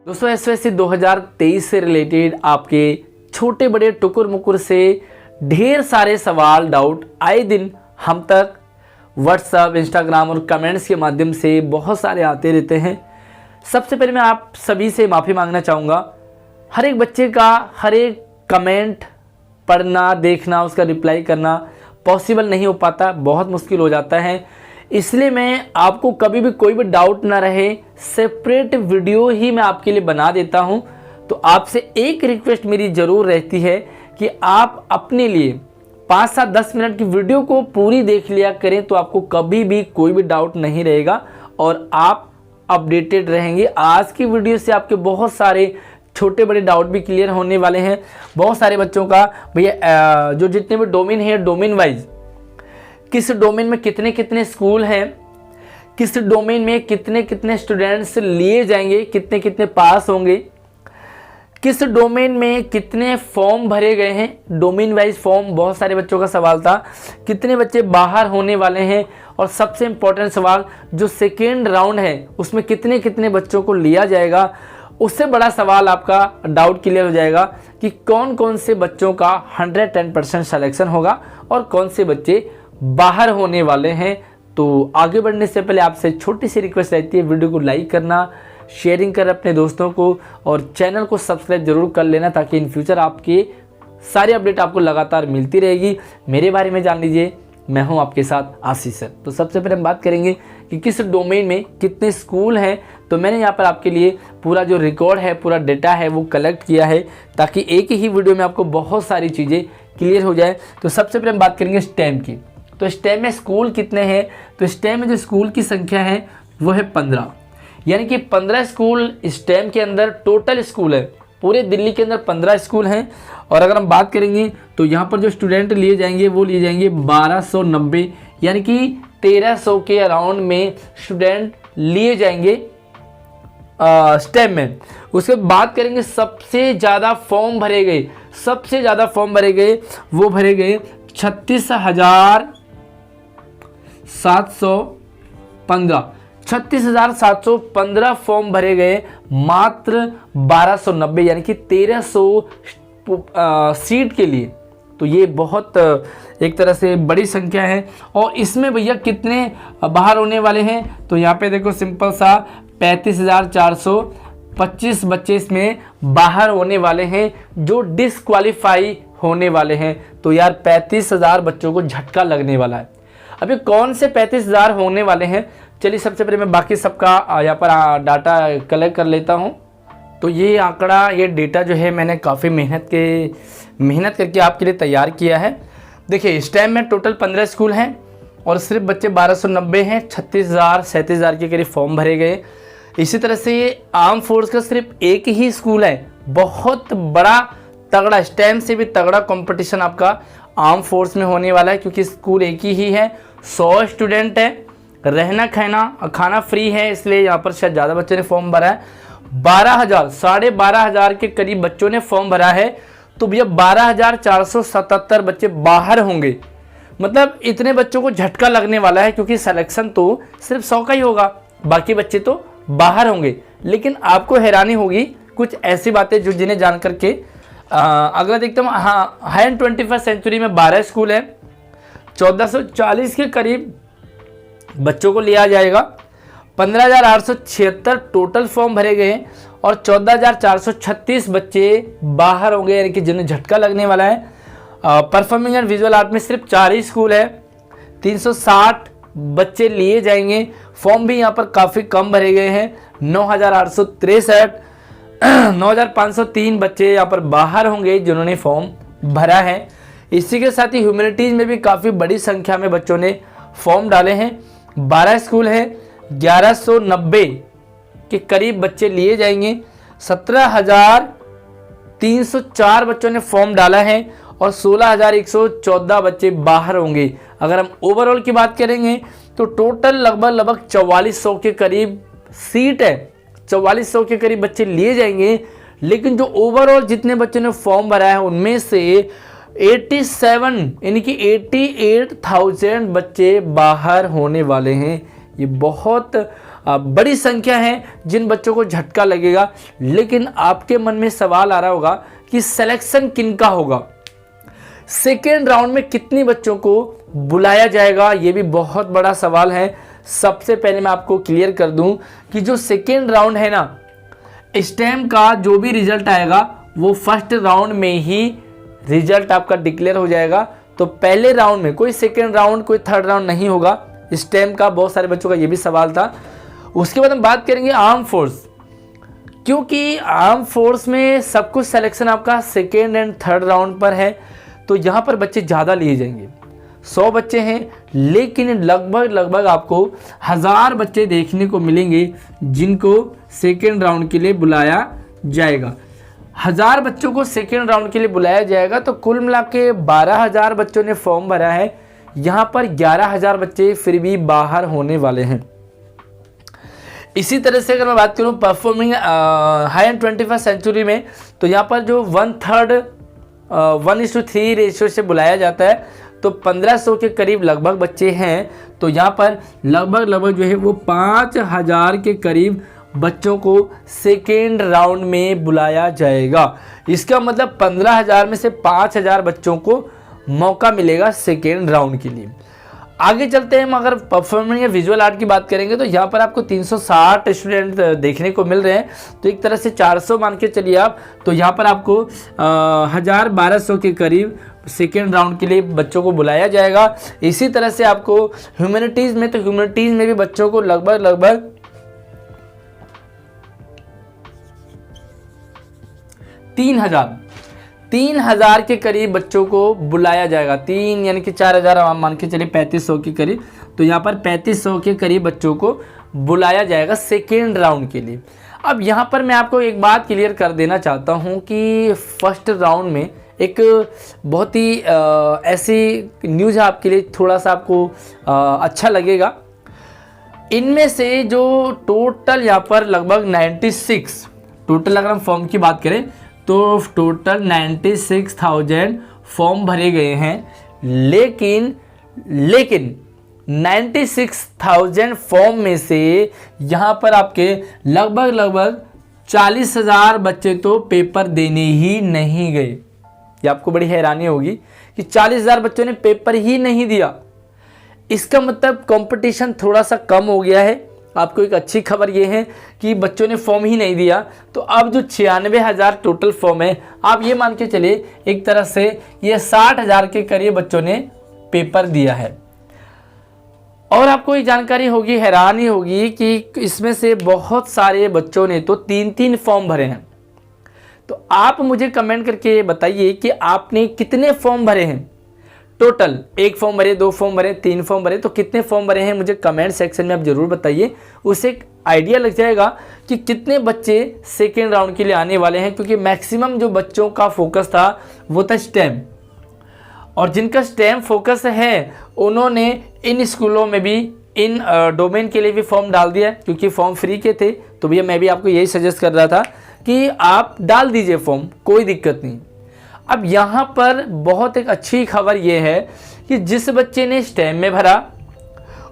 दोस्तों एसएससी 2023 से रिलेटेड आपके छोटे बड़े टुकुर मुकुर से ढेर सारे सवाल डाउट आए दिन हम तक व्हाट्सएप, इंस्टाग्राम और कमेंट्स के माध्यम से बहुत सारे आते रहते हैं। सबसे पहले मैं आप सभी से माफ़ी मांगना चाहूँगा। हर एक बच्चे का हर एक कमेंट पढ़ना, देखना, उसका रिप्लाई करना पॉसिबल नहीं हो पाता, बहुत मुश्किल हो जाता है। इसलिए मैं आपको कभी भी कोई भी डाउट ना रहे, सेपरेट वीडियो ही मैं आपके लिए बना देता हूं। तो आपसे एक रिक्वेस्ट मेरी ज़रूर रहती है कि आप अपने लिए 5 से 10 मिनट की वीडियो को पूरी देख लिया करें, तो आपको कभी भी कोई भी डाउट नहीं रहेगा और आप अपडेटेड रहेंगे। आज की वीडियो से आपके बहुत सारे छोटे बड़े डाउट भी क्लियर होने वाले हैं। बहुत सारे बच्चों का भैया जो जितने भी डोमेन है, डोमेन वाइज किस डोमेन में कितने कितने स्कूल हैं, किस डोमेन में कितने कितने स्टूडेंट्स लिए जाएंगे, कितने कितने पास होंगे, किस डोमेन में कितने फॉर्म भरे गए हैं। डोमेन वाइज फॉर्म बहुत सारे बच्चों का सवाल था, कितने बच्चे बाहर होने वाले हैं। और सबसे इम्पोर्टेंट सवाल जो सेकेंड राउंड है उसमें कितने कितने बच्चों को लिया जाएगा। उससे बड़ा सवाल आपका डाउट क्लियर हो जाएगा कि कौन कौन से बच्चों का 110% सिलेक्शन होगा और कौन से बच्चे बाहर होने वाले हैं। तो आगे बढ़ने से पहले आपसे छोटी सी रिक्वेस्ट रहती है, वीडियो को लाइक करना, शेयरिंग कर अपने दोस्तों को और चैनल को सब्सक्राइब जरूर कर लेना, ताकि इन फ्यूचर आपके सारी अपडेट आपको लगातार मिलती रहेगी। मेरे बारे में जान लीजिए, मैं हूं आपके साथ आशीष सर। तो सबसे पहले हम बात करेंगे कि किस डोमेन में कितने स्कूल हैं। तो मैंने यहाँ पर आपके लिए पूरा जो रिकॉर्ड है, पूरा डेटा है वो कलेक्ट किया है, ताकि एक ही वीडियो में आपको बहुत सारी चीज़ें क्लियर हो जाए। तो सबसे पहले हम बात करेंगे स्टेम की। तो स्टेम में स्कूल कितने हैं? तो स्टेम में जो स्कूल की संख्या है वो है 15, यानी कि 15 स्कूल स्टेम के अंदर टोटल स्कूल है। पूरे दिल्ली के अंदर 15 स्कूल हैं। और अगर हम बात करेंगे तो यहाँ पर जो स्टूडेंट लिए जाएंगे वो लिए जाएंगे 1290, यानी कि 1300 के अराउंड में स्टूडेंट लिए जाएंगे स्टेम में। उसके बाद करेंगे सबसे ज़्यादा फॉर्म भरे गए, सबसे ज़्यादा फॉर्म भरे गए वो भरे गए 36,715 फॉर्म भरे गए, मात्र 1290 यानी कि 1300 सीट के लिए। तो ये बहुत एक तरह से बड़ी संख्या है। और इसमें भैया कितने बाहर होने वाले हैं? तो यहाँ पे देखो सिंपल सा 35,425 बच्चे इसमें बाहर होने वाले हैं जो डिसक्वालीफाई होने वाले हैं। तो यार 35,000 बच्चों को झटका लगने वाला है। अभी कौन से 35,000 होने वाले हैं, चलिए सबसे पहले मैं बाकी सबका यहाँ पर डाटा कलेक्ट कर लेता हूँ। तो ये आंकड़ा, ये डेटा जो है मैंने काफ़ी मेहनत करके आपके लिए तैयार किया है। देखिए स्टेम में टोटल 15 स्कूल हैं और सिर्फ बच्चे 1290 हैं। 36,000 के करीब फॉर्म भरे गए। इसी तरह से ये आर्म फोर्स का सिर्फ एक ही स्कूल है। बहुत बड़ा तगड़ा, स्टेम से भी तगड़ा कंपटीशन आपका आर्म फोर्स में होने वाला है, क्योंकि स्कूल एक ही है। 100 स्टूडेंट है, रहना खाना फ्री है, इसलिए यहाँ पर शायद ज़्यादा बच्चों ने फॉर्म भरा है। 12,000 के करीब बच्चों ने फॉर्म भरा है। तो भैया 12,477 बच्चे बाहर होंगे। मतलब इतने बच्चों को झटका लगने वाला है, क्योंकि सिलेक्शन तो सिर्फ 100 का ही होगा, बाकी बच्चे तो बाहर होंगे। लेकिन आपको हैरानी होगी कुछ ऐसी बातें जो जिन्हें जान करके अगला देखता हूँ। हाँ, है 21वीं सेंचुरी में 12 स्कूल है, 1440 के करीब बच्चों को लिया जाएगा। 15,876 टोटल फॉर्म भरे गए और 14,436 बच्चे बाहर होंगे, यानी कि जिन्हें झटका लगने वाला है। परफॉर्मिंग एंड विजुअल आर्ट में सिर्फ 4 ही स्कूल है, 360 बच्चे लिए जाएंगे। फॉर्म भी यहाँ पर काफ़ी कम भरे गए हैं, 9,863, 9,503 बच्चे यहाँ पर बाहर होंगे जिन्होंने फॉर्म भरा है। इसी के साथ ही ह्यूमैनिटीज़ में भी काफ़ी बड़ी संख्या में बच्चों ने फॉर्म डाले हैं। 12 स्कूल है, 1190 के करीब बच्चे लिए जाएंगे। 17,304 बच्चों ने फॉर्म डाला है और 16,114 बच्चे बाहर होंगे। अगर हम ओवरऑल की बात करेंगे तो टोटल लगभग 4400 के करीब सीट है, 4400 के करीब बच्चे लिए जाएंगे। लेकिन जो ओवरऑल जितने बच्चों ने फॉर्म भरा है उनमें से 87 यानी कि 88,000 बच्चे बाहर होने वाले हैं। ये बहुत बड़ी संख्या है जिन बच्चों को झटका लगेगा। लेकिन आपके मन में सवाल आ रहा होगा कि सिलेक्शन किनका होगा, सेकेंड राउंड में कितने बच्चों को बुलाया जाएगा, ये भी बहुत बड़ा सवाल है। सबसे पहले मैं आपको क्लियर कर दूं कि जो सेकेंड राउंड है ना, स्टेम का जो भी रिजल्ट आएगा वो फर्स्ट राउंड में ही रिजल्ट आपका डिक्लेयर हो जाएगा। तो पहले राउंड में कोई सेकेंड राउंड कोई थर्ड राउंड नहीं होगा स्टेम का। बहुत सारे बच्चों का ये भी सवाल था। उसके बाद हम बात करेंगे आर्म फोर्स, क्योंकि आर्म फोर्स में सब कुछ सिलेक्शन आपका सेकेंड एंड थर्ड राउंड पर है, तो यहाँ पर बच्चे ज़्यादा लिए जाएंगे। 100 बच्चे हैं, लेकिन लगभग आपको 1000 बच्चे देखने को मिलेंगे जिनको सेकेंड राउंड के लिए बुलाया जाएगा। 1000 बच्चों को सेकेंड राउंड के लिए बुलाया जाएगा, तो कुल मिला के 12000 बच्चों ने फॉर्म भरा है। यहाँ पर 11000 बच्चे फिर भी बाहर होने वाले हैं। इसी तरह से अगर मैं बात करूँ performing high and 21st century में, तो यहाँ पर जो 1/3 1:3 रेशियो से बुलाया जाता है, तो 1500 के करीब लगभग बच्चे हैं। तो यहाँ पर लगभग जो है वो 5000 के करीब बच्चों को सेकेंड राउंड में बुलाया जाएगा। इसका मतलब 15000 में से 5000 बच्चों को मौका मिलेगा सेकेंड राउंड के लिए। आगे चलते हैं हम, अगर परफॉर्मिंग या विजुअल आर्ट की बात करेंगे तो यहाँ पर आपको 360 स्टूडेंट देखने को मिल रहे हैं, तो एक तरह से 400 मान के चलिए आप। तो यहाँ पर आपको 1200 के करीब सेकेंड राउंड के लिए बच्चों को बुलाया जाएगा। इसी तरह से आपको ह्यूमैनिटीज़ में, तो ह्यूमैनिटीज़ में भी बच्चों को लगभग 3000 के करीब बच्चों को बुलाया जाएगा। 3 यानी कि 4000 आप मान के चलिए 3500 के करीब। तो यहाँ पर 3500 के करीब बच्चों को बुलाया जाएगा सेकेंड राउंड के लिए। अब यहाँ पर मैं आपको एक बात क्लियर कर देना चाहता हूँ कि फर्स्ट राउंड में एक बहुत ही ऐसी न्यूज़ है आपके लिए, थोड़ा सा आपको अच्छा लगेगा। इनमें से जो टोटल यहाँ पर लगभग 96 टोटल अगर हम फॉर्म की बात करें तो टोटल 96,000 फॉर्म भरे गए हैं, लेकिन 96,000 फॉर्म में से यहाँ पर आपके लगभग 40,000 बच्चे तो पेपर देने ही नहीं गए। ये आपको बड़ी हैरानी होगी कि 40,000 बच्चों ने पेपर ही नहीं दिया। इसका मतलब कंपटीशन थोड़ा सा कम हो गया है। आपको एक अच्छी खबर ये है कि बच्चों ने फॉर्म ही नहीं दिया, तो अब जो 96,000 टोटल फॉर्म है, आप ये मान के चलिए एक तरह से ये 60,000 के करीब बच्चों ने पेपर दिया है। और आपको ये जानकारी होगी, हैरानी होगी कि इसमें से बहुत सारे बच्चों ने तो 3-3 फॉर्म भरे हैं। तो आप मुझे कमेंट करके बताइए कि आपने कितने फॉर्म भरे हैं टोटल। 1 फॉर्म भरे, 2 फॉर्म भरे, 3 फॉर्म भरे, तो कितने फॉर्म भरे हैं मुझे कमेंट सेक्शन में आप ज़रूर बताइए। उससे एक आइडिया लग जाएगा कि कितने बच्चे सेकेंड राउंड के लिए आने वाले हैं, क्योंकि मैक्सिमम जो बच्चों का फोकस था वो था स्टेम, और जिनका स्टेम फोकस है उन्होंने इन स्कूलों में भी इन डोमेन के लिए भी फॉर्म डाल दिया, क्योंकि फॉर्म फ्री के थे। तो भैया मैं भी आपको यही सजेस्ट कर रहा था कि आप डाल दीजिए फॉर्म, कोई दिक्कत नहीं। अब यहाँ पर बहुत एक अच्छी खबर ये है कि जिस बच्चे ने स्टेम में भरा,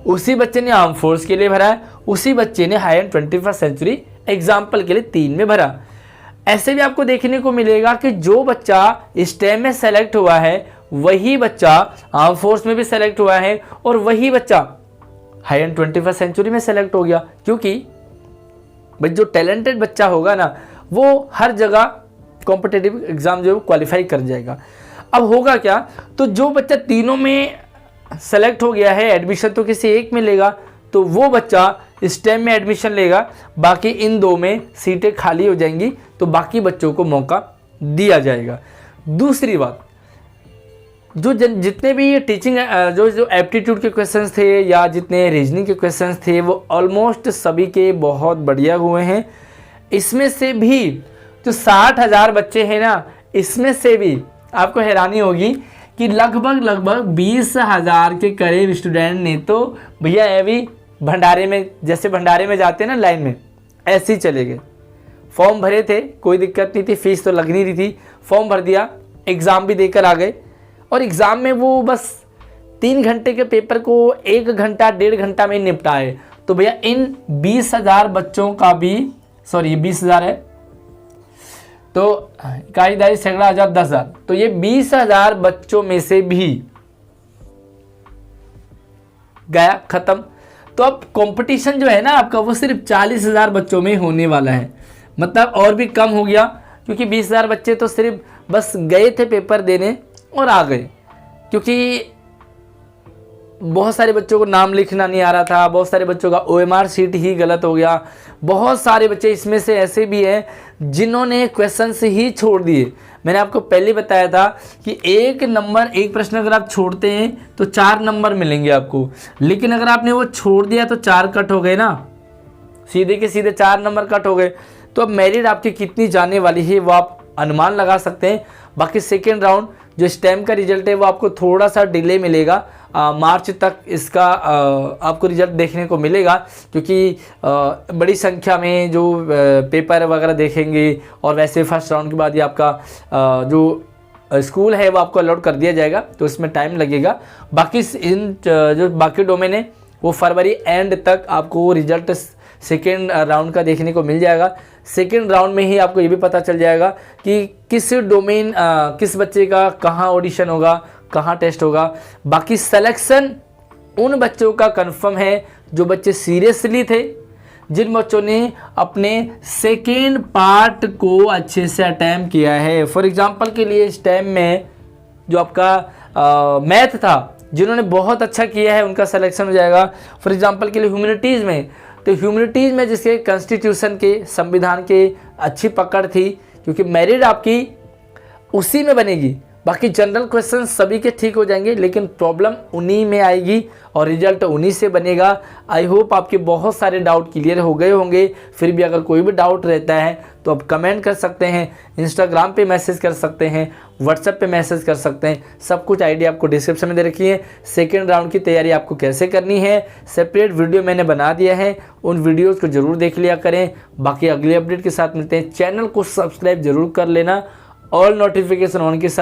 उसी बच्चे ने आर्म फोर्स के लिए भरा है, उसी बच्चे ने high and 21st century example के लिए 3 में भरा। ऐसे भी आपको देखने को मिलेगा कि जो बच्चा स्टेम में सेलेक्ट हुआ है वही बच्चा आर्म फोर्स में भी सेलेक्ट हुआ है, और वही बच्चा हाई एंड 21st सेंचुरी में सेलेक्ट हो गया। क्योंकि भाई जो टैलेंटेड बच्चा होगा ना, वो हर जगह कॉम्पिटिटिव एग्जाम जो है क्वालिफाई कर जाएगा। अब होगा क्या, तो जो बच्चा तीनों में सेलेक्ट हो गया है, एडमिशन तो किसी एक में लेगा, तो वो बच्चा स्टेम में एडमिशन लेगा, बाकी इन 2 में सीटें खाली हो जाएंगी, तो बाकी बच्चों को मौका दिया जाएगा। दूसरी बात, जो जितने भी टीचिंग जो एप्टीट्यूड के क्वेश्चंस थे या जितने रीजनिंग के क्वेश्चंस थे, वो ऑलमोस्ट सभी के बहुत बढ़िया हुए हैं। इसमें से भी जो 60,000 बच्चे हैं ना, इसमें से भी आपको हैरानी होगी कि लगभग 20,000 के करीब स्टूडेंट ने तो भैया ये भी भंडारे में, जैसे भंडारे में जाते हैं ना लाइन में, ऐसे ही चले गए। फॉर्म भरे थे, कोई दिक्कत नहीं थी, फीस तो लगनी नहीं थी, फॉर्म भर दिया, एग्ज़ाम भी देकर आ गए, और एग्ज़ाम में वो बस 3 घंटे के पेपर को 1 घंटा 1.5 घंटा में निपटाए। तो भैया इन 20,000 बच्चों का भी, सॉरी ये 20,000 है, तो इकाई दाई सैकड़ा हजार 10,000, तो ये 20,000 बच्चों में से भी गया, खत्म। तो अब कंपटीशन जो है ना आपका वो सिर्फ 40,000 बच्चों में होने वाला है, मतलब और भी कम हो गया, क्योंकि 20,000 बच्चे तो सिर्फ बस गए थे पेपर देने और आ गए, क्योंकि बहुत सारे बच्चों को नाम लिखना नहीं आ रहा था, बहुत सारे बच्चों का OMR शीट ही गलत हो गया, बहुत सारे बच्चे इसमें से ऐसे भी हैं जिन्होंने क्वेश्चन से ही छोड़ दिए। मैंने आपको पहले बताया था कि एक नंबर, एक प्रश्न अगर आप छोड़ते हैं तो 4 नंबर मिलेंगे आपको, लेकिन अगर आपने वो छोड़ दिया तो 4 कट हो गए ना, सीधे के सीधे 4 नंबर कट हो गए। तो अब मेरिट आपकी कितनी जाने वाली है वो आप अनुमान लगा सकते हैं। बाकी सेकेंड राउंड जो स्टेम का रिजल्ट है वो आपको थोड़ा सा डिले मिलेगा, मार्च तक इसका आपको रिजल्ट देखने को मिलेगा, क्योंकि बड़ी संख्या में जो पेपर वगैरह देखेंगे, और वैसे फर्स्ट राउंड के बाद ही आपका जो स्कूल है वो आपको अलॉट कर दिया जाएगा, तो इसमें टाइम लगेगा। बाकी इन जो बाकी डोमेन है वो फरवरी एंड तक आपको रिजल्ट सेकेंड राउंड का देखने को मिल जाएगा। सेकेंड राउंड में ही आपको ये भी पता चल जाएगा कि किस डोमेन किस बच्चे का कहाँ ऑडिशन होगा, कहाँ टेस्ट होगा। बाकी सिलेक्शन उन बच्चों का कंफर्म है जो बच्चे सीरियसली थे, जिन बच्चों ने अपने सेकेंड पार्ट को अच्छे से अटेम्प्ट किया है। फॉर एग्जांपल के लिए स्टेम में जो आपका मैथ था, जिन्होंने बहुत अच्छा किया है उनका सिलेक्शन हो जाएगा। फॉर एग्जांपल के लिए ह्यूमैनिटीज़ में, तो ह्यूमैनिटीज़ में जिसके कॉन्स्टिट्यूशन के, संविधान के अच्छी पकड़ थी, क्योंकि मेरिट आपकी उसी में बनेगी। बाकी जनरल क्वेश्चन सभी के ठीक हो जाएंगे, लेकिन प्रॉब्लम उन्हीं में आएगी और रिजल्ट उन्हीं से बनेगा। आई होप आपके बहुत सारे डाउट क्लियर हो गए होंगे। फिर भी अगर कोई भी डाउट रहता है तो आप कमेंट कर सकते हैं, इंस्टाग्राम पे मैसेज कर सकते हैं, व्हाट्सएप पे मैसेज कर सकते हैं। सब कुछ आईडी आपको डिस्क्रिप्शन में दे रखी है। सेकेंड राउंड की तैयारी आपको कैसे करनी है सेपरेट वीडियो मैंने बना दिया है, उन वीडियोज़ को ज़रूर देख लिया करें। बाकी अगले अपडेट के साथ मिलते हैं। चैनल को सब्सक्राइब जरूर कर लेना, ऑल नोटिफिकेशन ऑन के साथ।